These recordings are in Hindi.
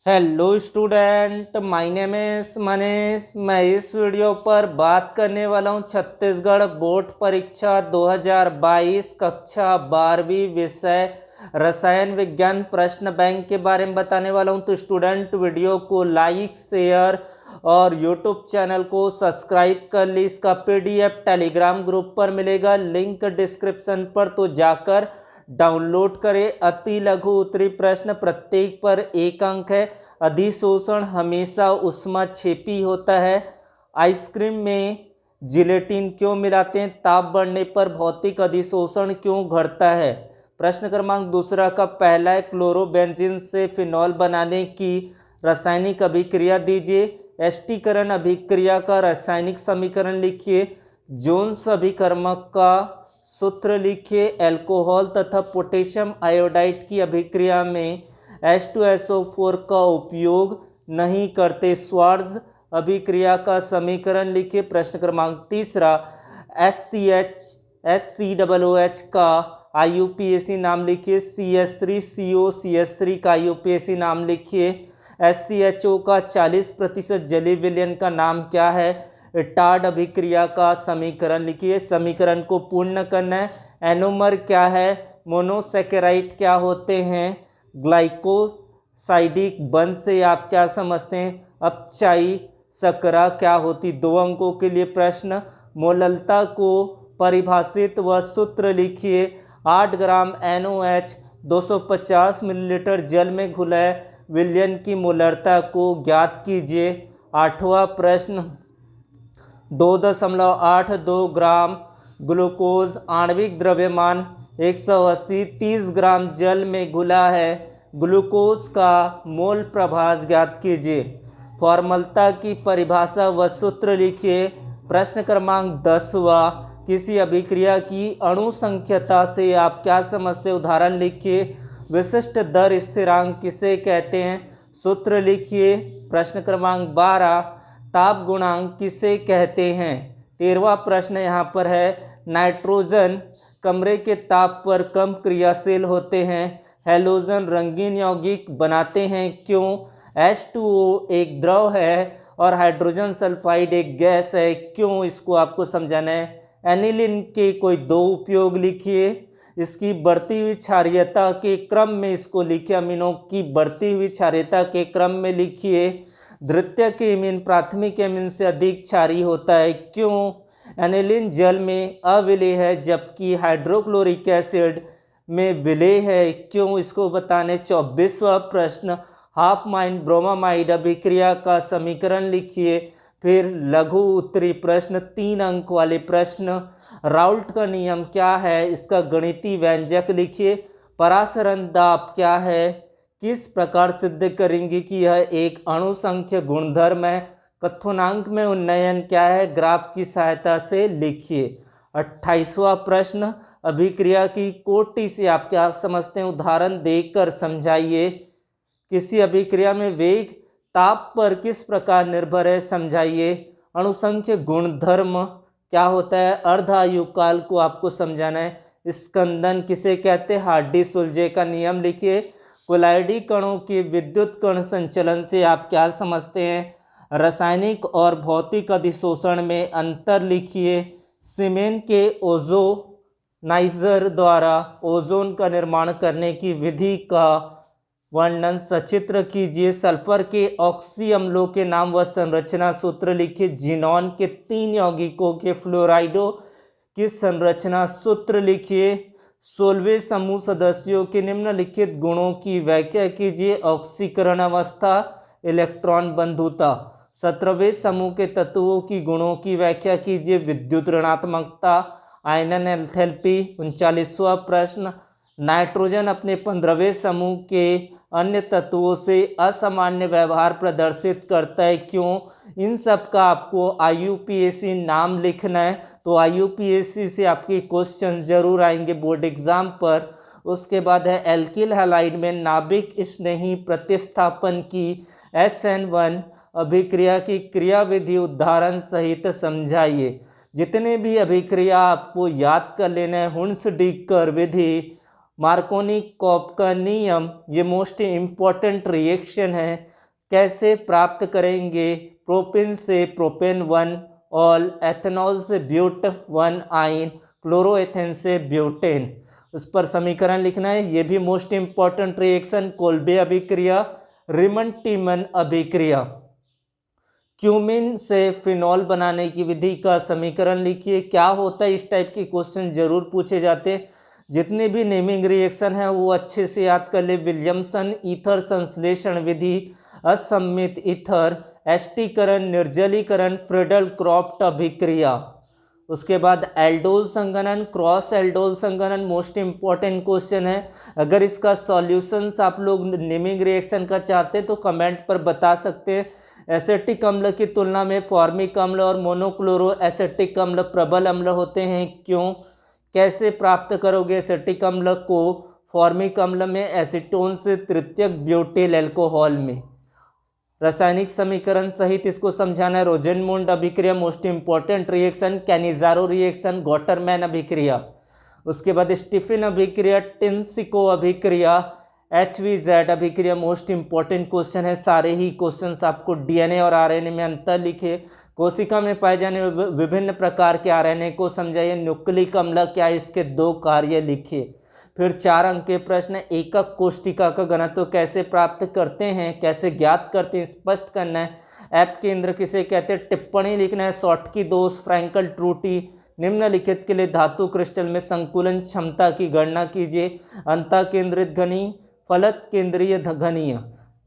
Hello student, my name is Manish. मैं इस वीडियो पर बात करने वाला हूं छत्तीसगढ़ बोर्ड परीक्षा 2022 कक्षा 12वीं विषय रसायन विज्ञान प्रश्न बैंक के बारे में बताने वाला हूं। तो स्टूडेंट वीडियो को लाइक शेयर और यूट्यूब चैनल को सब्सक्राइब कर ली। इसका पीडीएफ टेलीग्राम ग्रुप पर मिलेगा, लिंक डिस्क्रिप्शन पर, तो जाकर डाउनलोड करें। अति लघु उत्तरी प्रश्न, प्रत्येक पर 1 अंक है। अधिशोषण हमेशा उष्माक्षेपी होता है। आइसक्रीम में जिलेटिन क्यों मिलाते हैं? ताप बढ़ने पर भौतिक अधिशोषण क्यों घटता है? प्रश्न क्रमांक दूसरा का पहला है, क्लोरोबेंजीन से फिनॉल बनाने की रासायनिक अभिक्रिया दीजिए। एस्टीकरण अभिक्रिया का रासायनिक समीकरण लिखिए। जोन्स अभिकर्मक का सूत्र लिखिए। अल्कोहल तथा पोटेशियम आयोडाइड की अभिक्रिया में H2SO4 का उपयोग नहीं करते। श्वार्ट्ज अभिक्रिया का समीकरण लिखिए। प्रश्न क्रमांक तीसरा, HCOH का IUPAC नाम लिखिए। CH3CO CH3 का IUPAC नाम लिखिए। SCHO का 40% जलीय विलयन का नाम क्या है? टाड अभिक्रिया का समीकरण लिखिए। समीकरण को पूर्ण करना है। एनोमर क्या है? मोनोसेकेराइड क्या होते हैं? ग्लाइकोसाइडिक बंध से आप क्या समझते हैं? अपचाई शकरा क्या होती? 2 अंकों के लिए प्रश्न। मोललता को परिभाषित व सूत्र लिखिए। 8 ग्राम NOH 250 मिलीलीटर जल में घुला है। विलयन की मोलरता को ज्ञात कीजिए। 8वां प्रश्न, 2.82 ग्राम ग्लूकोज आणविक द्रव्यमान 180 30 ग्राम जल में घुला है। ग्लूकोज का मोल प्रभास ज्ञात कीजिए। फॉर्मलता की परिभाषा व सूत्र लिखिए। प्रश्न क्रमांक 10वां, किसी अभिक्रिया की अणु संख्यता से आप क्या समझते? उदाहरण लिखिए। विशिष्ट दर स्थिरांक किसे कहते हैं? सूत्र लिखिए। प्रश्न क्रमांक 12, ताप गुणांक किसे कहते हैं? 13वां प्रश्न यहाँ पर है, नाइट्रोजन कमरे के ताप पर कम क्रियाशील होते हैं। हैलोजन रंगीन यौगिक बनाते हैं क्यों? H2O एक द्रव है और हाइड्रोजन सल्फाइड एक गैस है, क्यों? इसको आपको समझाना है। एनिलीन के कोई 2 उपयोग लिखिए। इसकी बढ़ती हुई क्षारीयता के क्रम में इसको लिखिए। अमीनों की बढ़ती हुई क्षारीयता के क्रम में लिखिए। द्वितीयक एमीन प्राथमिक एमीन से अधिक क्षारीय होता है, क्यों? एनिलीन जल में अविलेय है जबकि हाइड्रोक्लोरिक एसिड में विलेय है, क्यों? इसको बताने। 24वां प्रश्न, हाफ माइन ब्रोमामाइड अभिक्रिया का समीकरण लिखिए। फिर लघु उत्तरी प्रश्न, 3 अंक वाले प्रश्न, राउल्ट का नियम क्या है? इसका गणितीय व्यंजक लिखिए। परासरण दाब क्या है? किस प्रकार सिद्ध करेंगे कि यह एक अणु संख्य गुणधर्म है? कथनांक में उन्नयन क्या है? ग्राफ की सहायता से लिखिए। 28वां प्रश्न, अभिक्रिया की कोटि से आप क्या समझते हैं? उदाहरण देकर समझाइए। किसी अभिक्रिया में वेग ताप पर किस प्रकार निर्भर है? समझाइए। अणुसंख्य गुणधर्म क्या होता है? अर्ध आयु काल को आपको समझाना है। स्कंदन किसे कहते हैं? हार्डी-सुलजे का नियम लिखिए। कोलाइडी कणों के विद्युत कण संचलन से आप क्या समझते हैं? रासायनिक और भौतिक अधिशोषण में अंतर लिखिए। सीमेन के ओजोनाइजर द्वारा ओजोन का निर्माण करने की विधि का वर्णन सचित्र कीजिए। सल्फर के ऑक्सी अम्लों के नाम व संरचना सूत्र लिखिए। जिनॉन के 3 यौगिकों के फ्लोराइडो की संरचना सूत्र लिखिए। 16वें समूह सदस्यों के निम्नलिखित गुणों की व्याख्या कीजिए। ऑक्सीकरण अवस्था, इलेक्ट्रॉन बंधुता। 17वें समूह के तत्वों की गुणों की व्याख्या कीजिए। विद्युत ऋणात्मकता, आयनन एंथैल्पी। 39वां प्रश्न, नाइट्रोजन अपने 15वें समूह के अन्य तत्वों से असामान्य व्यवहार प्रदर्शित करता है, क्यों? इन सब का आपको IUPAC नाम लिखना है। तो IUPAC से आपके क्वेश्चन जरूर आएंगे बोर्ड एग्जाम पर। उसके बाद है, एल्किल हैलाइड में नाभिक स्नेही प्रतिस्थापन की SN1 अभिक्रिया की क्रियाविधि उदाहरण सहित समझाइए। जितने भी अभिक्रिया आपको याद कर लेना है। हुन्स-डिक्कर विधि, मार्कोनी-कॉप का नियम, ये मोस्ट इम्पॉर्टेंट रिएक्शन है कैसे प्राप्त करेंगे? प्रोपेन से प्रोपेन 1 ऑल, एथेनॉल से ब्यूट 1 आइन, क्लोरोएथेन से ब्यूटेन। उस पर समीकरण लिखना है। ये भी मोस्ट इंपॉर्टेंट रिएक्शन, कोल्बे अभिक्रिया, रिमन टीमन अभिक्रिया। क्यूमिन से फिनॉल बनाने की विधि का समीकरण लिखिए। क्या होता है? इस टाइप के क्वेश्चन जरूर पूछे जाते हैं। जितने भी नेमिंग रिएक्शन है वो अच्छे से याद कर ले। विलियमसन ईथर संश्लेषण विधि, असम्मित ईथर, एस्टीकरण, निर्जलीकरण, फ्रीडल क्रॉफ्ट अभिक्रिया। उसके बाद एल्डोल संघनन, क्रॉस एल्डोल संघनन मोस्ट इंपॉर्टेंट क्वेश्चन है। अगर इसका सॉल्यूशंस आप लोग नेमिंग रिएक्शन का चाहते हैं तो कमेंट पर बता सकते हैं। एसेटिक अम्ल की तुलना में फॉर्मिक अम्ल और मोनोक्लोरो एसेटिक अम्ल प्रबल अम्ल होते हैं, क्यों? कैसे प्राप्त करोगे एसेटिक अम्ल को? फॉर्मिक अम्ल में एसीटोन से तृतीयक ब्यूटिल अल्कोहल में। रासायनिक समीकरण सहित इसको समझाना है। रोजेनमुंड अभिक्रिया most important reaction, Cannizzaro reaction, Gattermann अभिक्रिया। उसके बाद स्टीफन अभिक्रिया, टिन्सिको अभिक्रिया, HVZ अभिक्रिया मोस्ट इंपॉर्टेंट क्वेश्चन है। सारे ही क्वेश्चंस आपको DNA और RNA में अंतर लिखे। कोशिका में पाए जाने वाले विभिन्न प्रकार के RNA को समझाइए। न्यूक्लिक अम्ल क्या है, इसके 2 कार्य लिखिए। फिर 4 अंक के प्रश्न, एकक कोशिका का घनत्व कैसे प्राप्त करते हैं, कैसे ज्ञात करते हैं, स्पष्ट करना है। ऐप केंद्र किसे कहते हैं, टिप्पणी लिखना है। शॉर्टकी दोष, फ्रैंकल त्रुटि, निम्नलिखित के लिए धातु क्रिस्टल में संकुलन क्षमता की गणना कीजिए। अंतः केंद्रित घनी, फलत केंद्रीय घनीय।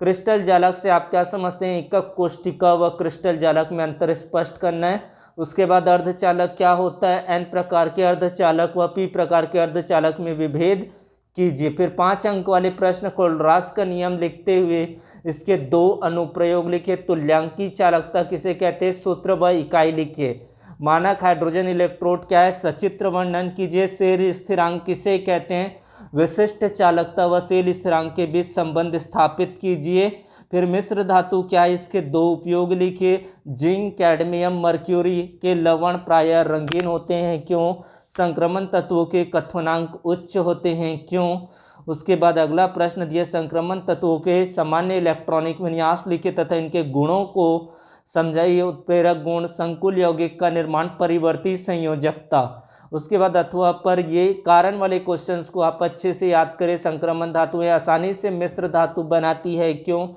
क्रिस्टल जालक से आप क्या समझते हैं? एकक कोशिका व क्रिस्टल जालक में अंतर स्पष्ट करना है। उसके बाद अर्धचालक क्या होता है, N प्रकार के अर्धचालक व P प्रकार के अर्धचालक में विभेद कीजिए। फिर 5 अंक वाले प्रश्न, कोलरास का नियम लिखते हुए इसके 2 अनुप्रयोग लिखिए। तुल्यांकी चालकता किसे कहते हैं, सूत्र व इकाई लिखिए। मानक हाइड्रोजन इलेक्ट्रोड क्या है, सचित्र वर्णन कीजिए। शेल स्थिरांक किसे कहते हैं, विशिष्ट चालकता व शेल स्थिरांक के बीच संबंध स्थापित कीजिए। फिर मिश्र धातु क्या है, इसके 2 उपयोग लिखिए। जिंक, कैडमियम, मर्क्यूरी के लवण प्रायः रंगीन होते हैं, क्यों? संक्रमण तत्वों के कथनांक उच्च होते हैं, क्यों? उसके बाद अगला प्रश्न दिया, संक्रमण तत्वों के सामान्य इलेक्ट्रॉनिक विन्यास लिखिए तथा इनके गुणों को समझाइए। उत्प्रेरक गुण, संकुल यौगिक का निर्माण, परिवर्ती संयोजकता। उसके बाद अथवा पर ये कारण वाले क्वेश्चंस को आप अच्छे से याद करें। संक्रमण धातुएं आसानी से मिश्र धातु बनाती है, क्यों?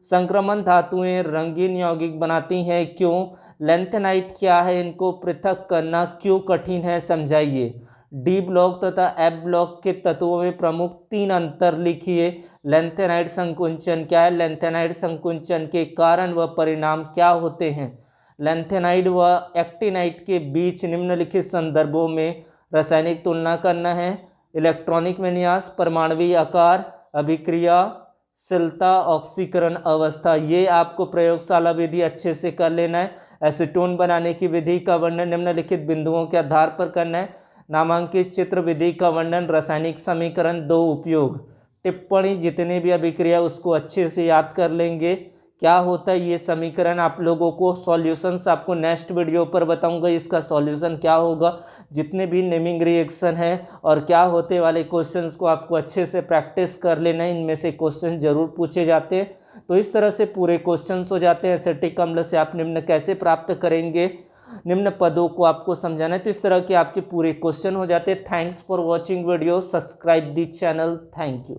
संक्रमण धातुएं रंगीन यौगिक बनाती हैं, क्यों? लेंथेनाइट क्या है, इनको पृथक करना क्यों कठिन है, समझाइए। डी ब्लॉक तथा एफ ब्लॉक के तत्वों में प्रमुख 3 अंतर लिखिए। लेंथेनाइट संकुंचन क्या है, लेंथेनाइट संकुंचन के कारण व परिणाम क्या होते हैं। लेंथेनाइट व एक्टिनाइट के बीच निम्नलिखित संदर्भों में रासायनिक तुलना करना है। इलेक्ट्रॉनिक विन्यास, परमाणुवीय आकार, अभिक्रिया शीलता, ऑक्सीकरण अवस्था। ये आपको प्रयोगशाला विधि अच्छे से कर लेना है। एसीटोन बनाने की विधि का वर्णन निम्नलिखित बिंदुओं के आधार पर करना है। नामांकित चित्र विधि का वर्णन, रासायनिक समीकरण 2 उपयोग। टिप्पणी, जितने भी अभिक्रिया उसको अच्छे से याद कर लेंगे। क्या होता है ये समीकरण, आप लोगों को सॉल्यूशंस आपको नेक्स्ट वीडियो पर बताऊंगा इसका सॉल्यूशन क्या होगा। जितने भी नेमिंग रिएक्शन है और क्या होते वाले क्वेश्चंस को आपको अच्छे से प्रैक्टिस कर लेना है। इनमें से क्वेश्चन जरूर पूछे जाते हैं। तो इस तरह से पूरे क्वेश्चंस हो जाते हैं। एसिटिक अम्ल से आप निम्न कैसे प्राप्त करेंगे, निम्न पदों को आपको समझाना है। तो इस तरह के आपके पूरे क्वेश्चन हो जाते हैं। Thanks for watching video, subscribe the channel. Thank you.